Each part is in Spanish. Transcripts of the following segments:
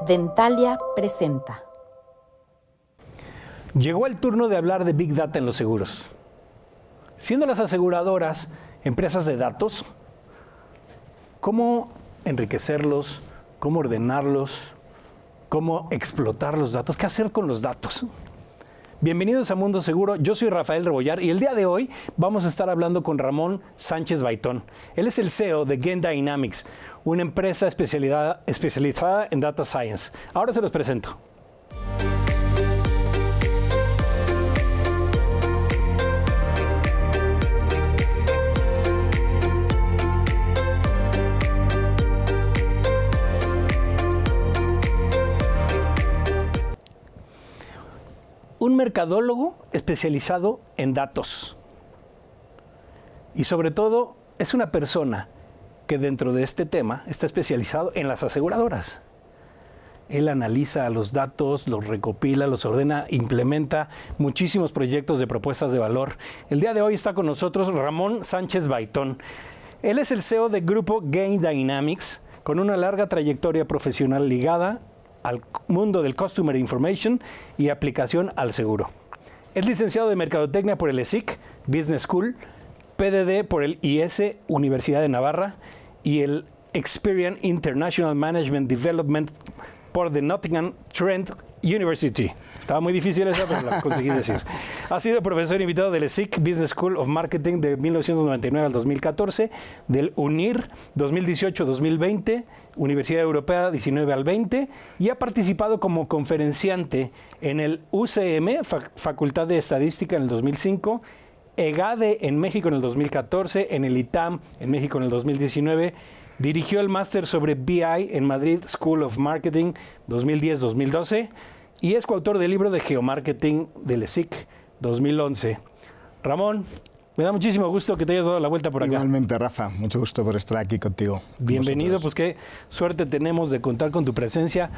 Dentalia presenta. Llegó el turno de hablar de Big Data en los seguros. Siendo las aseguradoras empresas de datos, ¿cómo enriquecerlos? ¿Cómo ordenarlos? ¿Cómo explotar los datos? ¿Qué hacer con los datos? Bienvenidos a Mundo Seguro, yo soy Rafael Rebollar y el día de hoy vamos a estar hablando con Ramón Sánchez Baitón. Él es el CEO de Gain Dynamics, una empresa especializada en Data Science. Ahora se los presento. Un mercadólogo especializado en datos. Y sobre todo, es una persona que dentro de este tema está especializado en las aseguradoras. Él analiza los datos, los recopila, los ordena, implementa muchísimos proyectos de propuestas de valor. El día de hoy está con nosotros Ramón Sánchez Baitón. Él es el CEO del grupo Gain Dynamics, con una larga trayectoria profesional ligada al mundo del Customer Information y aplicación al seguro. Es licenciado de Mercadotecnia por el ESIC Business School, PDD por el IS Universidad de Navarra y el Experian International Management Development por the Nottingham Trent University. Estaba muy difícil esa, pero la conseguí decir. Ha sido profesor invitado del ESIC Business School of Marketing de 1999 al 2014, del UNIR 2018-2020, Universidad Europea 19 al 20, y ha participado como conferenciante en el UCM, Facultad de Estadística en el 2005, EGADE en México en el 2014, en el ITAM en México en el 2019, dirigió el máster sobre BI en Madrid School of Marketing 2010-2012, y es coautor del libro de Geomarketing del ESIC 2011. Ramón, me da muchísimo gusto que te hayas dado la vuelta por acá. Igualmente, Rafa, mucho gusto por estar aquí contigo. Bienvenido, pues qué suerte tenemos de contar con tu presencia.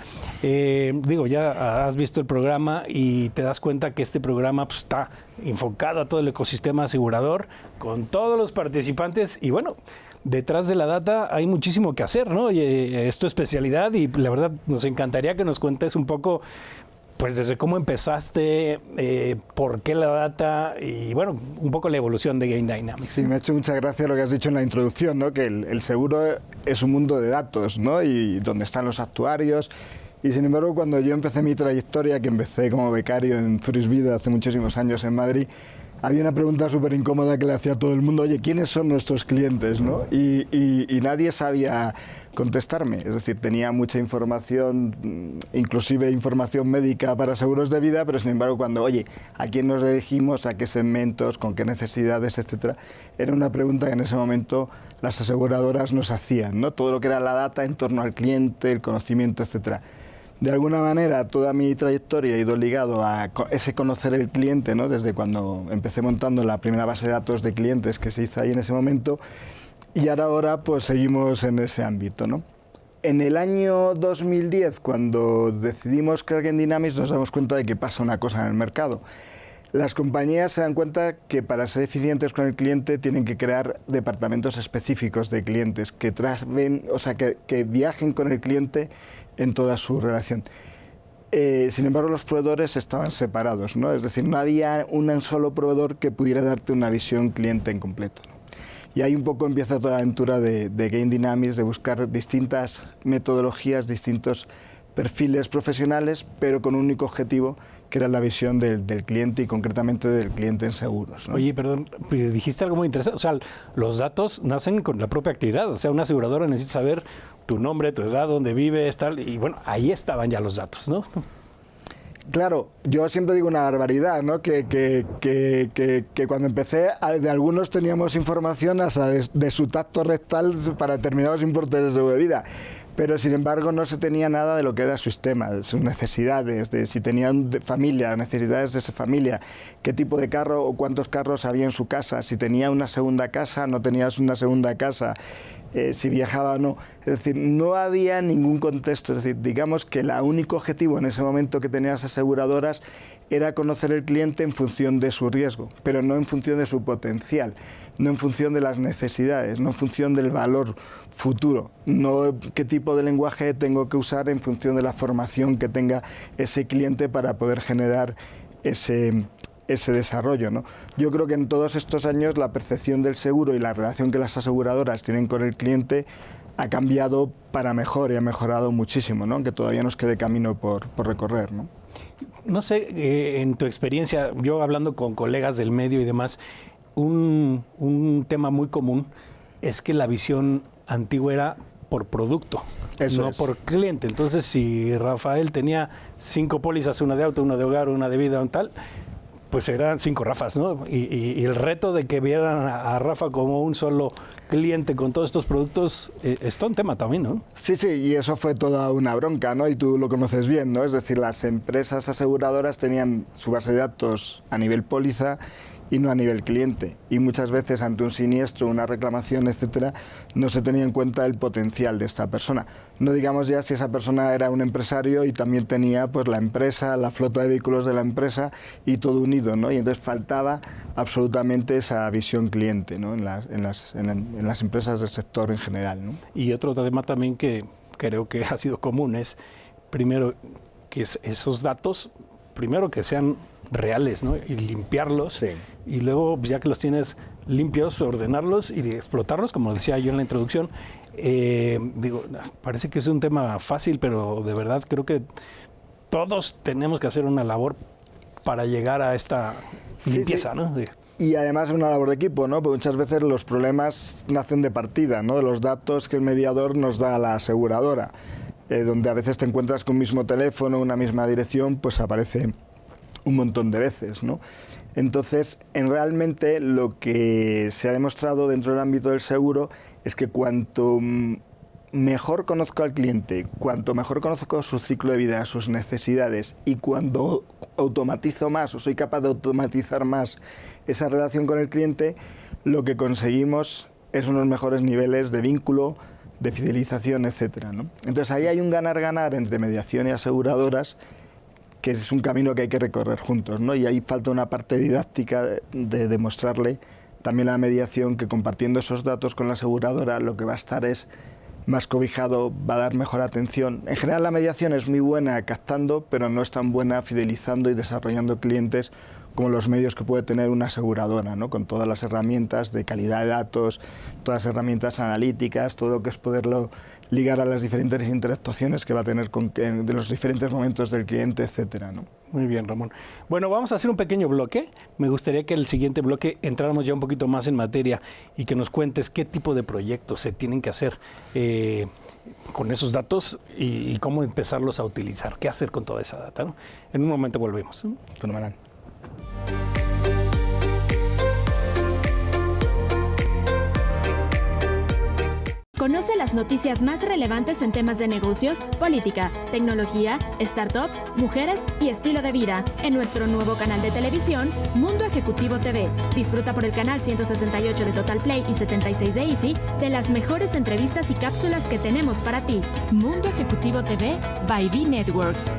Ya has visto el programa y te das cuenta que este programa pues, está enfocado a todo el ecosistema asegurador, con todos los participantes y bueno, detrás de la data hay muchísimo que hacer, ¿no? Es tu especialidad y la verdad nos encantaría que nos cuentes un poco pues desde cómo empezaste, por qué la data y bueno, un poco la evolución de Gain Dynamics. Sí, me ha hecho mucha gracia lo que has dicho en la introducción, ¿no? Que el seguro es un mundo de datos, ¿no? Y donde están los actuarios. Y sin embargo, cuando yo empecé mi trayectoria, que empecé como becario en Zurich Vida hace muchísimos años en Madrid, había una pregunta súper incómoda que le hacía a todo el mundo, oye, ¿quiénes son nuestros clientes? ¿No? Y nadie sabía contestarme, es decir, tenía mucha información, inclusive información médica para seguros de vida, pero sin embargo cuando, oye, ¿a quién nos dirigimos? ¿A qué segmentos? ¿Con qué necesidades? Etcétera. Era una pregunta que en ese momento las aseguradoras nos hacían, ¿no? Todo lo que era la data en torno al cliente, el conocimiento, etcétera. De alguna manera, toda mi trayectoria ha ido ligado a ese conocer el cliente, ¿no? Desde cuando empecé montando la primera base de datos de clientes que se hizo ahí en ese momento, y ahora pues seguimos en ese ámbito, ¿no? En el año 2010, cuando decidimos crear Gain Dynamics, nos damos cuenta de que pasa una cosa en el mercado. Las compañías se dan cuenta que para ser eficientes con el cliente tienen que crear departamentos específicos de clientes que que viajen con el cliente en toda su relación. Sin embargo, los proveedores estaban separados, ¿no? Es decir, no había un solo proveedor que pudiera darte una visión cliente en completo, ¿no? Y ahí un poco empieza toda la aventura de Gain Dynamics, de buscar distintas metodologías, distintos perfiles profesionales, pero con un único objetivo, que era la visión del cliente y concretamente del cliente en seguros, ¿no? Oye, perdón, dijiste algo muy interesante. O sea, los datos nacen con la propia actividad. O sea, una aseguradora necesita saber tu nombre, tu edad, dónde vives, tal. Y bueno, ahí estaban ya los datos, ¿no? Claro, yo siempre digo una barbaridad, ¿no? Que cuando empecé, de algunos teníamos información hasta de su tacto rectal para determinados importes de seguro de vida. Pero sin embargo no se tenía nada de lo que era su sistema, de sus necesidades, de si tenían familia, necesidades de esa familia, qué tipo de carro o cuántos carros había en su casa, si tenía una segunda casa, no tenía una segunda casa, si viajaba o no. Es decir, no había ningún contexto. Es decir, digamos que el único objetivo en ese momento que tenían las aseguradoras era conocer el cliente en función de su riesgo, pero no en función de su potencial, no en función de las necesidades, no en función del valor futuro, no qué tipo de lenguaje tengo que usar en función de la formación que tenga ese cliente para poder generar ese desarrollo, ¿no? Yo creo que en todos estos años la percepción del seguro y la relación que las aseguradoras tienen con el cliente ha cambiado para mejor y ha mejorado muchísimo, ¿no? Aunque todavía nos quede camino por recorrer, ¿no? No sé, en tu experiencia, yo hablando con colegas del medio y demás, un tema muy común es que la visión antigua era por producto, Eso no es. por cliente. Entonces, si Rafael tenía 5 pólizas, una de auto, una de hogar, una de vida, un tal, pues eran 5 Rafas, ¿no? Y el reto de que vieran a Rafa como un solo cliente con todos estos productos es todo un tema también, ¿no? Sí, y eso fue toda una bronca, ¿no? Y tú lo conoces bien, ¿no? Es decir, las empresas aseguradoras tenían su base de datos a nivel póliza y no a nivel cliente. Y muchas veces ante un siniestro, una reclamación, etcétera, no se tenía en cuenta el potencial de esta persona. No digamos ya si esa persona era un empresario y también tenía pues la empresa, la flota de vehículos de la empresa y todo unido, ¿no? Y entonces faltaba absolutamente esa visión cliente, ¿no? en las empresas del sector en general, ¿no? Y otro tema también que creo que ha sido común es, primero, que esos datos, primero que sean reales, ¿no? Y limpiarlos, Sí. Y luego, ya que los tienes limpios, ordenarlos y explotarlos, como decía yo en la introducción. Digo, parece que es un tema fácil, pero de verdad creo que todos tenemos que hacer una labor para llegar a esta limpieza, sí. ¿no? Y además es una labor de equipo, ¿no? Porque muchas veces los problemas nacen de partida, ¿no? De los datos que el mediador nos da a la aseguradora, donde a veces te encuentras con un mismo teléfono, una misma dirección, pues aparece un montón de veces, ¿no? Entonces, realmente lo que se ha demostrado dentro del ámbito del seguro es que cuanto mejor conozco al cliente, cuanto mejor conozco su ciclo de vida, sus necesidades, y cuando automatizo más o soy capaz de automatizar más esa relación con el cliente, lo que conseguimos es unos mejores niveles de vínculo, de fidelización, etcétera, ¿no? Entonces ahí hay un ganar-ganar entre mediación y aseguradoras, que es un camino que hay que recorrer juntos, ¿no? Y ahí falta una parte didáctica de demostrarle también a la mediación que compartiendo esos datos con la aseguradora lo que va a estar es más cobijado, va a dar mejor atención. En general la mediación es muy buena captando, pero no es tan buena fidelizando y desarrollando clientes como los medios que puede tener una aseguradora, ¿no? Con todas las herramientas de calidad de datos, todas las herramientas analíticas, todo lo que es poderlo ligar a las diferentes interactuaciones que va a tener de los diferentes momentos del cliente, etcétera, ¿no? Muy bien, Ramón. Bueno, vamos a hacer un pequeño bloque. Me gustaría que el siguiente bloque entráramos ya un poquito más en materia y que nos cuentes qué tipo de proyectos se tienen que hacer con esos datos y cómo empezarlos a utilizar, qué hacer con toda esa data, ¿no? En un momento volvemos. Fenomenal. Conoce las noticias más relevantes en temas de negocios, política, tecnología, startups, mujeres y estilo de vida en nuestro nuevo canal de televisión, Mundo Ejecutivo TV. Disfruta por el canal 168 de Total Play y 76 de Easy de las mejores entrevistas y cápsulas que tenemos para ti. Mundo Ejecutivo TV by V Networks.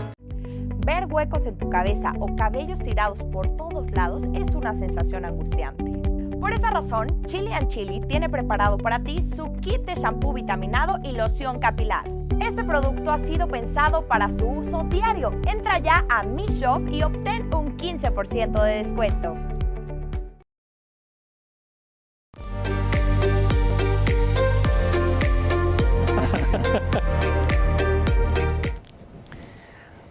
Ver huecos en tu cabeza o cabellos tirados por todos lados es una sensación angustiante. Por esa razón, Chili & Chili tiene preparado para ti su kit de shampoo vitaminado y loción capilar. Este producto ha sido pensado para su uso diario. Entra ya a Mi Shop y obtén un 15% de descuento.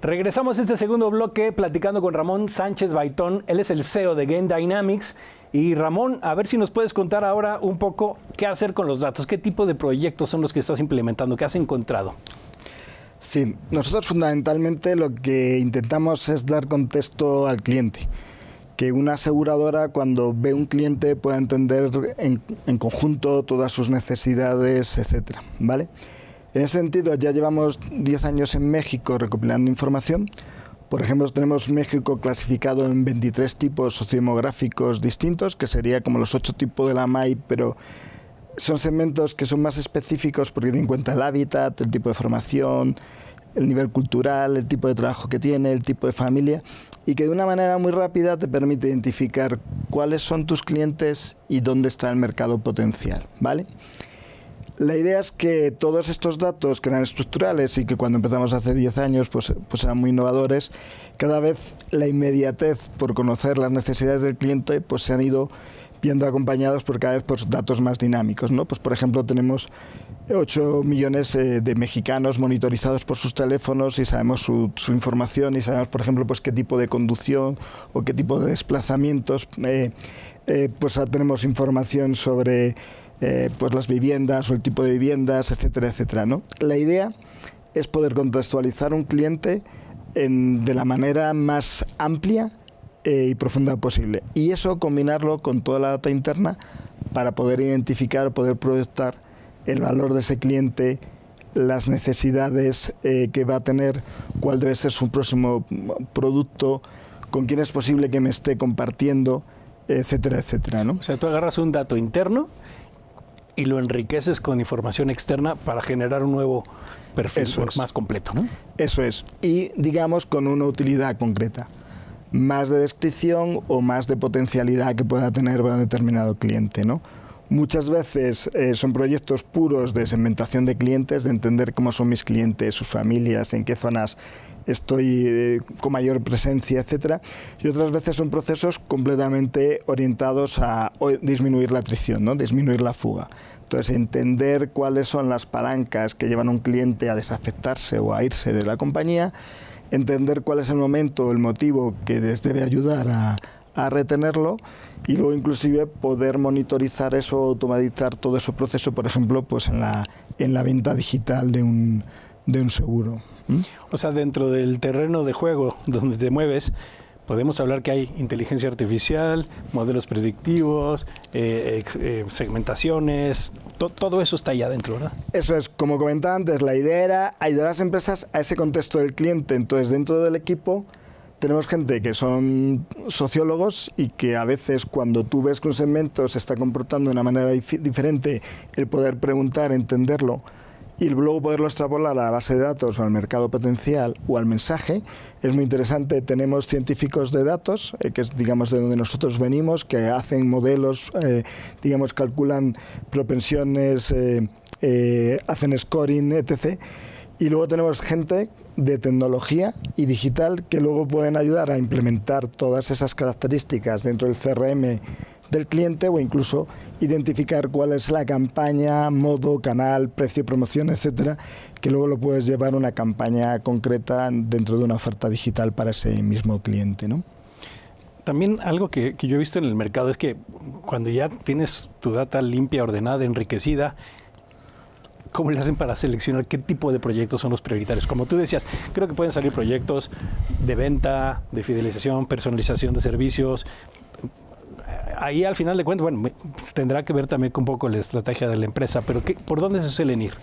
Regresamos a este segundo bloque platicando con Ramón Sánchez Baitón. Él es el CEO de Gain Dynamics. Y Ramón, a ver si nos puedes contar ahora un poco qué hacer con los datos, qué tipo de proyectos son los que estás implementando, qué has encontrado. Sí, nosotros fundamentalmente lo que intentamos es dar contexto al cliente. Que una aseguradora cuando ve un cliente pueda entender en conjunto todas sus necesidades, etcétera, ¿vale? En ese sentido, ya llevamos 10 años en México recopilando información. Por ejemplo, tenemos México clasificado en 23 tipos sociodemográficos distintos, que sería como los 8 tipos de la MAI, pero son segmentos que son más específicos porque tienen en cuenta el hábitat, el tipo de formación, el nivel cultural, el tipo de trabajo que tiene, el tipo de familia, y que de una manera muy rápida te permite identificar cuáles son tus clientes y dónde está el mercado potencial, ¿vale? La idea es que todos estos datos que eran estructurales y que cuando empezamos hace 10 años pues eran muy innovadores, cada vez la inmediatez por conocer las necesidades del cliente pues se han ido viendo acompañados por cada vez por datos más dinámicos, ¿no? Pues por ejemplo tenemos 8 millones de mexicanos monitorizados por sus teléfonos y sabemos su información y sabemos, por ejemplo, pues qué tipo de conducción o qué tipo de desplazamientos. Pues tenemos información sobre pues las viviendas o el tipo de viviendas, etcétera, etcétera, ¿no? La idea es poder contextualizar un cliente de la manera más amplia y profunda posible. Y eso combinarlo con toda la data interna para poder identificar, poder proyectar el valor de ese cliente, las necesidades que va a tener, cuál debe ser su próximo producto, con quién es posible que me esté compartiendo, etcétera, etcétera, ¿no? O sea, tú agarras un dato interno y lo enriqueces con información externa para generar un nuevo perfil más completo, ¿no? Eso es. Y, digamos, con una utilidad concreta. Más de descripción o más de potencialidad que pueda tener un determinado cliente, ¿no? Muchas veces son proyectos puros de segmentación de clientes, de entender cómo son mis clientes, sus familias, en qué zonas estoy con mayor presencia, etcétera. Y otras veces son procesos completamente orientados a disminuir la atrición, ¿no? Disminuir la fuga. Entonces, entender cuáles son las palancas que llevan a un cliente a desafectarse o a irse de la compañía, entender cuál es el momento, el motivo que les debe ayudar a retenerlo, y luego inclusive poder monitorizar eso, automatizar todo ese proceso, por ejemplo, pues en la venta digital de un seguro. O sea, dentro del terreno de juego donde te mueves, podemos hablar que hay inteligencia artificial, modelos predictivos, segmentaciones, todo eso está allá adentro, ¿verdad? Eso es, como comentaba antes, la idea era ayudar a las empresas a ese contexto del cliente. Entonces, dentro del equipo tenemos gente que son sociólogos y que a veces cuando tú ves que un segmento se está comportando de una manera diferente, el poder preguntar, entenderlo y luego poderlo extrapolar a la base de datos o al mercado potencial o al mensaje, es muy interesante. Tenemos científicos de datos, que es, digamos, de donde nosotros venimos, que hacen modelos, digamos, calculan propensiones, hacen scoring, etc. Y luego tenemos gente de tecnología y digital que luego pueden ayudar a implementar todas esas características dentro del CRM del cliente o incluso identificar cuál es la campaña, modo, canal, precio, promoción, etcétera, que luego lo puedes llevar a una campaña concreta dentro de una oferta digital para ese mismo cliente, ¿no? También algo que yo he visto en el mercado es que cuando ya tienes tu data limpia, ordenada, enriquecida, ¿cómo le hacen para seleccionar qué tipo de proyectos son los prioritarios? Como tú decías, creo que pueden salir proyectos de venta, de fidelización, personalización de servicios. Ahí al final de cuentas, bueno, tendrá que ver también con un poco la estrategia de la empresa, pero ¿por dónde se suelen ir?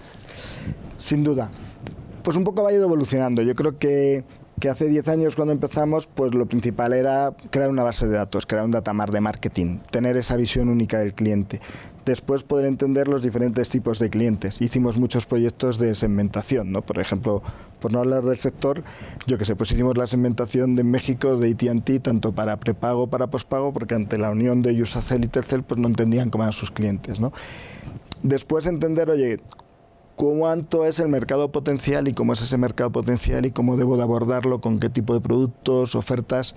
Sin duda. Pues un poco ha ido evolucionando. Yo creo que hace 10 años cuando empezamos, pues lo principal era crear una base de datos, crear un datamar de marketing, tener esa visión única del cliente. Después poder entender los diferentes tipos de clientes. Hicimos muchos proyectos de segmentación, ¿no? Por ejemplo, por no hablar del sector, yo qué sé, pues hicimos la segmentación de México de AT&T, tanto para prepago, para pospago, porque ante la unión de Iusacell y Telcel, pues no entendían cómo eran sus clientes, ¿no? Después entender, oye, cuánto es el mercado potencial y cómo es ese mercado potencial y cómo debo de abordarlo, con qué tipo de productos, ofertas,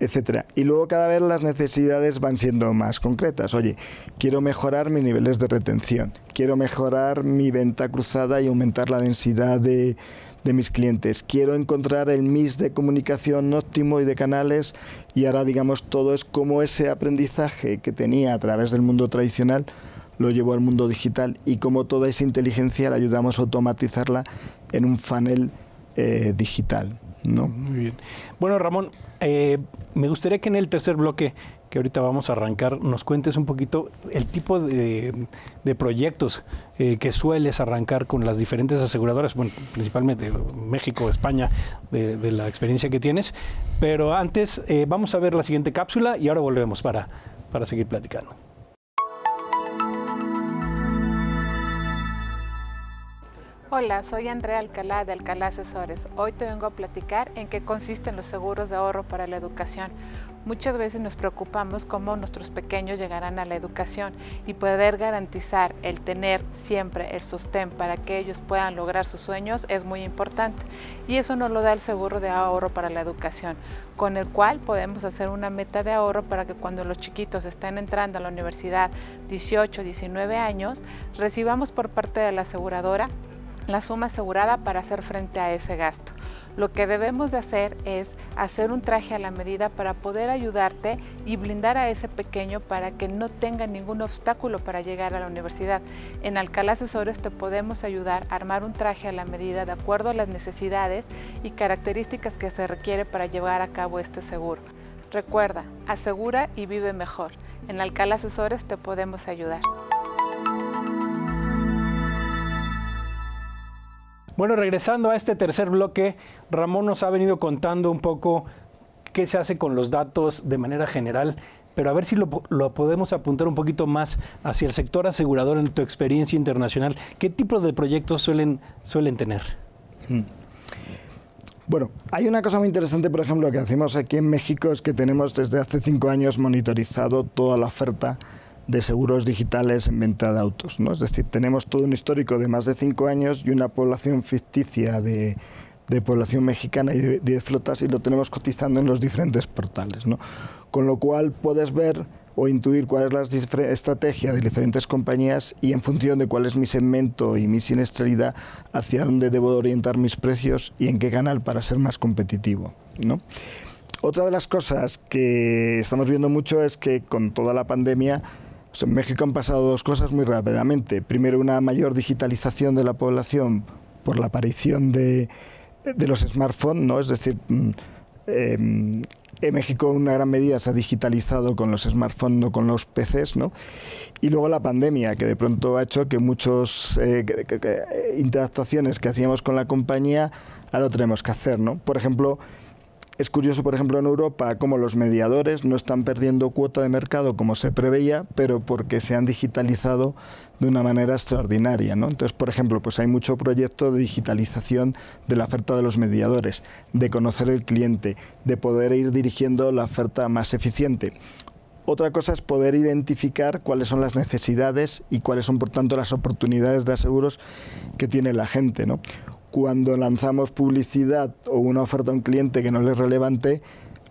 etcétera. Y luego cada vez las necesidades van siendo más concretas. Oye, quiero mejorar mis niveles de retención, quiero mejorar mi venta cruzada y aumentar la densidad de mis clientes, quiero encontrar el mix de comunicación óptimo y de canales, y ahora, digamos, todo es como ese aprendizaje que tenía a través del mundo tradicional lo llevo al mundo digital, y como toda esa inteligencia la ayudamos a automatizarla en un funnel digital, ¿no? Muy bien. Bueno, Ramón, me gustaría que en el tercer bloque, que ahorita vamos a arrancar, nos cuentes un poquito el tipo de proyectos que sueles arrancar con las diferentes aseguradoras, bueno, principalmente México, España, de la experiencia que tienes. Pero antes vamos a ver la siguiente cápsula y ahora volvemos para seguir platicando. Hola, soy Andrea Alcalá de Alcalá Asesores. Hoy te vengo a platicar en qué consisten los seguros de ahorro para la educación. Muchas veces nos preocupamos cómo nuestros pequeños llegarán a la educación y poder garantizar el tener siempre el sostén para que ellos puedan lograr sus sueños es muy importante. Y eso nos lo da el seguro de ahorro para la educación, con el cual podemos hacer una meta de ahorro para que cuando los chiquitos estén entrando a la universidad 18, 19 años, recibamos por parte de la aseguradora la suma asegurada para hacer frente a ese gasto. Lo que debemos de hacer es hacer un traje a la medida para poder ayudarte y blindar a ese pequeño para que no tenga ningún obstáculo para llegar a la universidad. En Alcalá Asesores te podemos ayudar a armar un traje a la medida de acuerdo a las necesidades y características que se requiere para llevar a cabo este seguro. Recuerda, asegura y vive mejor. En Alcalá Asesores te podemos ayudar. Bueno, regresando a este tercer bloque, Ramón nos ha venido contando un poco qué se hace con los datos de manera general, pero a ver si lo podemos apuntar un poquito más hacia el sector asegurador en tu experiencia internacional. ¿Qué tipo de proyectos suelen tener? Bueno, hay una cosa muy interesante, por ejemplo, que hacemos aquí en México, es que tenemos desde hace 5 años monitorizado toda la oferta de seguros digitales en venta de autos, ¿no? Es decir, tenemos todo un histórico de más de 5 años y una población ficticia de población mexicana y de flotas, y lo tenemos cotizando en los diferentes portales, ¿no? Con lo cual puedes ver o intuir cuál es la estrategia de diferentes compañías y en función de cuál es mi segmento y mi siniestralidad, hacia dónde debo orientar mis precios y en qué canal para ser más competitivo, ¿no? Otra de las cosas que estamos viendo mucho es que con toda la pandemia, en México han pasado 2 cosas muy rápidamente. Primero, una mayor digitalización de la población por la aparición de los smartphones, ¿no? Es decir, en México una gran medida se ha digitalizado con los smartphones, no con los PCs, ¿no? Y luego la pandemia, que de pronto ha hecho que muchas interactuaciones que hacíamos con la compañía ahora lo tenemos que hacer, ¿no? Por ejemplo, es curioso, por ejemplo, en Europa, cómo los mediadores no están perdiendo cuota de mercado como se preveía, pero porque se han digitalizado de una manera extraordinaria, ¿no? Entonces, por ejemplo, pues hay mucho proyecto de digitalización de la oferta de los mediadores, de conocer el cliente, de poder ir dirigiendo la oferta más eficiente. Otra cosa es poder identificar cuáles son las necesidades y cuáles son, por tanto, las oportunidades de seguros que tiene la gente, ¿no? Cuando lanzamos publicidad o una oferta a un cliente que no le es relevante,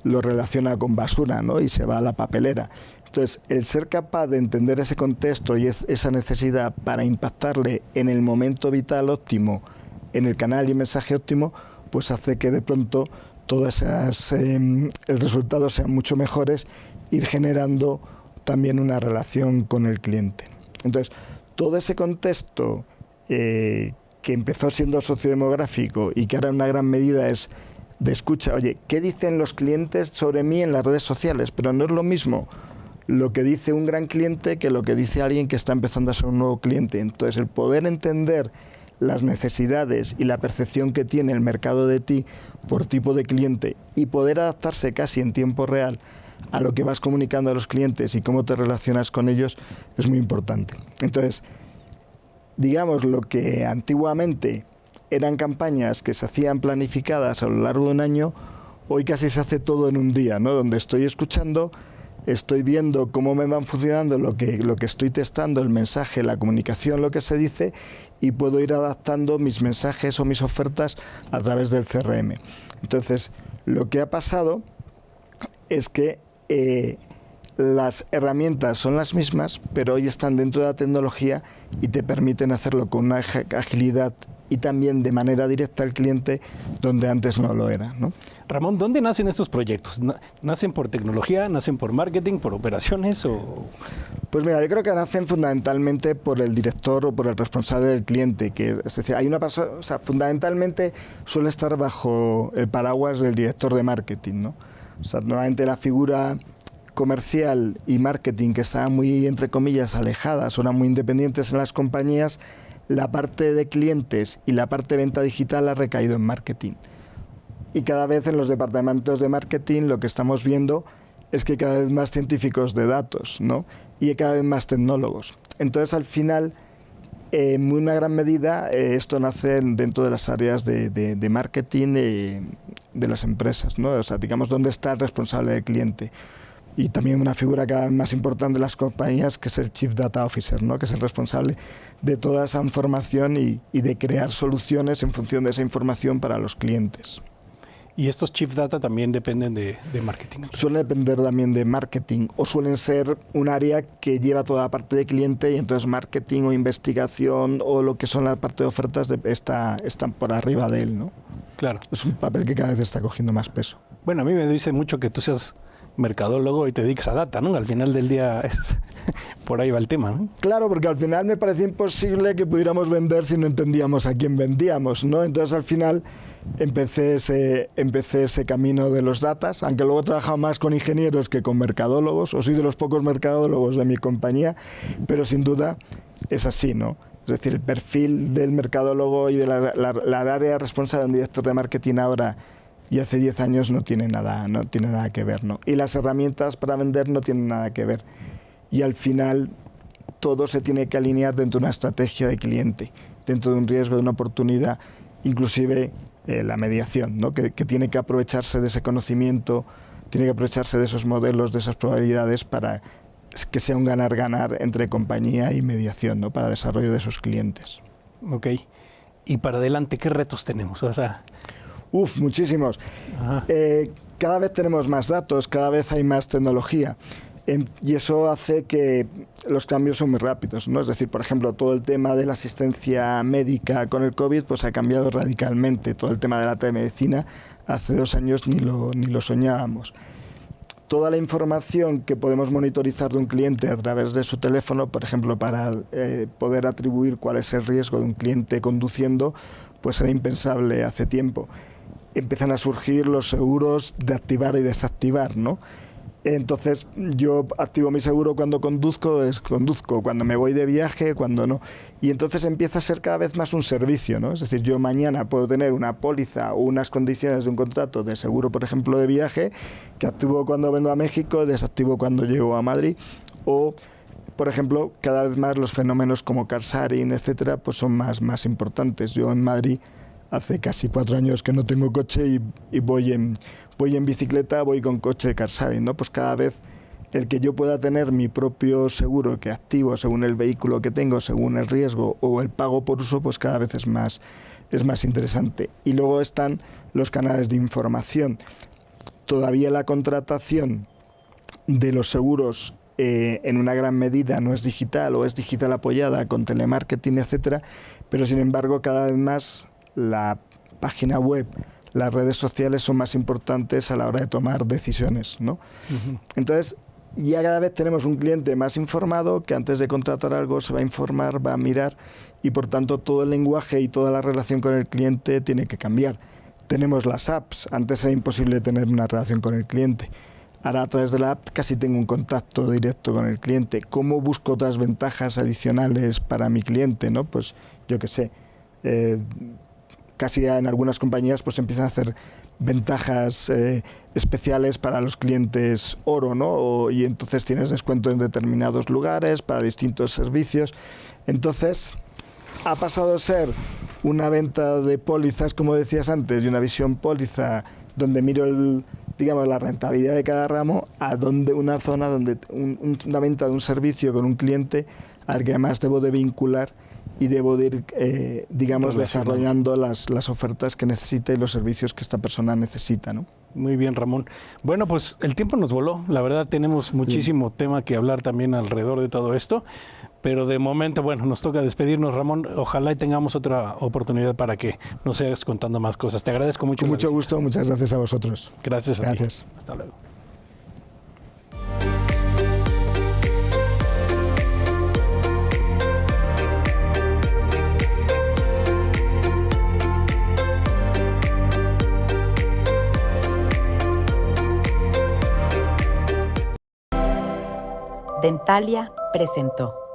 lo relaciona con basura, ¿no? Y se va a la papelera. Entonces, el ser capaz de entender ese contexto y esa necesidad para impactarle en el momento vital óptimo, en el canal y mensaje óptimo, pues hace que de pronto todas esas el resultados sean mucho mejores, ir generando también una relación con el cliente. Entonces, todo ese contexto que empezó siendo sociodemográfico y que ahora en una gran medida es de escucha, oye, ¿qué dicen los clientes sobre mí en las redes sociales? Pero no es lo mismo lo que dice un gran cliente que lo que dice alguien que está empezando a ser un nuevo cliente. Entonces, el poder entender las necesidades y la percepción que tiene el mercado de ti por tipo de cliente y poder adaptarse casi en tiempo real a lo que vas comunicando a los clientes y cómo te relacionas con ellos es muy importante. Entonces, digamos, lo que antiguamente eran campañas que se hacían planificadas a lo largo de un año, hoy casi se hace todo en un día, ¿no? Donde estoy escuchando, estoy viendo cómo me van funcionando lo que estoy testando, el mensaje, la comunicación, lo que se dice, y puedo ir adaptando mis mensajes o mis ofertas a través del CRM. Entonces, lo que ha pasado es que las herramientas son las mismas, pero hoy están dentro de la tecnología y te permiten hacerlo con una agilidad y también de manera directa al cliente donde antes no lo era, ¿no? Ramón, ¿dónde nacen estos proyectos? ¿Nacen por tecnología, nacen por marketing, por operaciones o...? Pues mira, yo creo que nacen fundamentalmente por el director o por el responsable del cliente, que es decir, hay una persona, o sea, fundamentalmente suele estar bajo el paraguas del director de marketing, ¿no? O sea, normalmente la figura comercial y marketing, que estaban muy, entre comillas, alejadas, o eran muy independientes en las compañías, la parte de clientes y la parte de venta digital ha recaído en marketing. Y cada vez en los departamentos de marketing lo que estamos viendo es que hay cada vez más científicos de datos, ¿no? Y hay cada vez más tecnólogos. Entonces, al final, En una gran medida esto nace dentro de las áreas de marketing de las empresas, ¿no? O sea, digamos, ¿dónde está el responsable del cliente? Y también una figura cada vez más importante de las compañías, que es el Chief Data Officer, ¿no? Que es el responsable de toda esa información y de crear soluciones en función de esa información para los clientes. ¿Y estos Chief Data también dependen de marketing? Suelen depender también de marketing, o suelen ser un área que lleva toda la parte de cliente, y entonces marketing o investigación o lo que son la parte de ofertas están por arriba de él, ¿no? Claro. Es un papel que cada vez está cogiendo más peso. Bueno, a mí me dice mucho que tú seas mercadólogo y te dediques a data, ¿no? Al final del día por ahí va el tema, ¿no? Claro, porque al final me parecía imposible que pudiéramos vender si no entendíamos a quién vendíamos, ¿no? Entonces al final empecé ese camino de los datas, aunque luego he trabajado más con ingenieros que con mercadólogos, o soy de los pocos mercadólogos de mi compañía, pero sin duda es así, ¿no? Es decir, el perfil del mercadólogo y de la área responsable de un director de marketing ahora y hace 10 años no tiene nada que ver, ¿no? Y las herramientas para vender no tienen nada que ver. Y al final todo se tiene que alinear dentro de una estrategia de cliente, dentro de un riesgo, de una oportunidad, inclusive la mediación, ¿no? Que tiene que aprovecharse de ese conocimiento, tiene que aprovecharse de esos modelos, de esas probabilidades para que sea un ganar-ganar entre compañía y mediación, ¿no? Para el desarrollo de esos clientes. Ok. Y para adelante, ¿qué retos tenemos? O sea, muchísimos. Cada vez tenemos más datos, cada vez hay más tecnología. Y eso hace que los cambios son muy rápidos, ¿no? Es decir, por ejemplo, todo el tema de la asistencia médica con el COVID pues ha cambiado radicalmente. Todo el tema de la telemedicina hace 2 años ni lo soñábamos. Toda la información que podemos monitorizar de un cliente a través de su teléfono, por ejemplo, para poder atribuir cuál es el riesgo de un cliente conduciendo, pues era impensable hace tiempo. Empiezan a surgir los seguros de activar y desactivar, ¿no? Entonces yo activo mi seguro cuando conduzco, desconduzco, cuando me voy de viaje, cuando no. Y entonces empieza a ser cada vez más un servicio, ¿no? Es decir, yo mañana puedo tener una póliza o unas condiciones de un contrato de seguro, por ejemplo, de viaje, que activo cuando vengo a México, desactivo cuando llego a Madrid, o, por ejemplo, cada vez más los fenómenos como car sharing, etcétera, pues son más importantes. Yo en Madrid hace casi 4 años que no tengo coche y voy en bicicleta, voy con coche de car sharing, ¿no? Pues cada vez el que yo pueda tener mi propio seguro que activo según el vehículo que tengo, según el riesgo o el pago por uso, pues cada vez es más interesante. Y luego están los canales de información. Todavía la contratación de los seguros en una gran medida no es digital o es digital apoyada con telemarketing, etcétera, pero sin embargo cada vez más la página web, las redes sociales son más importantes a la hora de tomar decisiones, ¿no? Entonces, ya cada vez tenemos un cliente más informado que antes de contratar algo se va a informar, va a mirar y por tanto todo el lenguaje y toda la relación con el cliente tiene que cambiar. Tenemos las apps, antes era imposible tener una relación con el cliente. Ahora a través de la app casi tengo un contacto directo con el cliente. ¿Cómo busco otras ventajas adicionales para mi cliente, ¿no? Pues yo qué sé, casi en algunas compañías pues empiezan a hacer ventajas especiales para los clientes oro, ¿no? Y entonces tienes descuento en determinados lugares para distintos servicios. Entonces ha pasado a ser una venta de pólizas, como decías antes, y una visión póliza donde miro digamos, la rentabilidad de cada ramo, a donde una zona donde una venta de un servicio con un cliente al que además debo de vincular y debo de ir, digamos, desarrollando las ofertas que necesita y los servicios que esta persona necesita, ¿no? Muy bien, Ramón. Bueno, pues el tiempo nos voló. La verdad tenemos muchísimo tema que hablar también alrededor de todo esto, pero de momento, bueno, nos toca despedirnos, Ramón. Ojalá y tengamos otra oportunidad para que nos sigas contando más cosas. Te agradezco mucho. Con mucho gusto, muchas gracias a vosotros. Gracias a ti. Gracias. Hasta luego. Dentalia presentó.